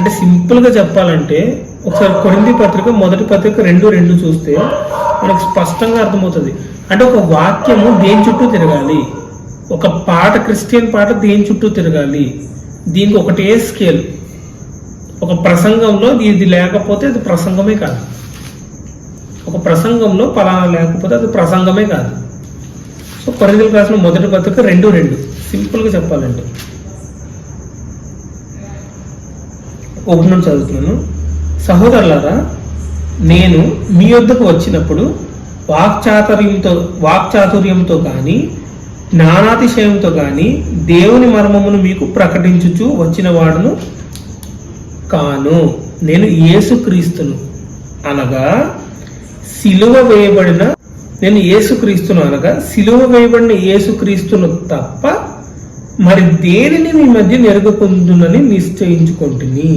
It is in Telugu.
అంటే సింపుల్గా చెప్పాలంటే ఒకసారి కొరింథీ పత్రిక మొదటి పత్రిక 2:2 చూస్తే మనకు స్పష్టంగా అర్థమవుతుంది. అంటే ఒక వాక్యము దేని చుట్టూ తిరగాలి, ఒక పాట క్రిస్టియన్ పాట దేని చుట్టూ తిరగాలి, దీనికి ఒకటే స్కేల్. ఒక ప్రసంగంలో ఇది లేకపోతే అది ప్రసంగమే కాదు, ఒక ప్రసంగంలో పలానా లేకపోతే అది ప్రసంగమే కాదు. సో కొరింథీయులకు రాసిన మొదటి పత్రిక 2:2 సింపుల్గా చెప్పాలంటే 1 నుంచి చదువుతున్నాను. సహోదరులారా, నేను మీ వద్దకు వచ్చినప్పుడు వాక్చాతుర్యంతో కానీ జ్ఞానాతిశయంతో కానీ దేవుని మర్మమును మీకు ప్రకటించుచు వచ్చిన వాడును కాను. నేను యేసుక్రీస్తును అనగా సిలువ వేయబడిన యేసుక్రీస్తును తప్ప మరి దేనిని మీ మధ్య నెరగకుందునని నిశ్చయించుకుంటుని.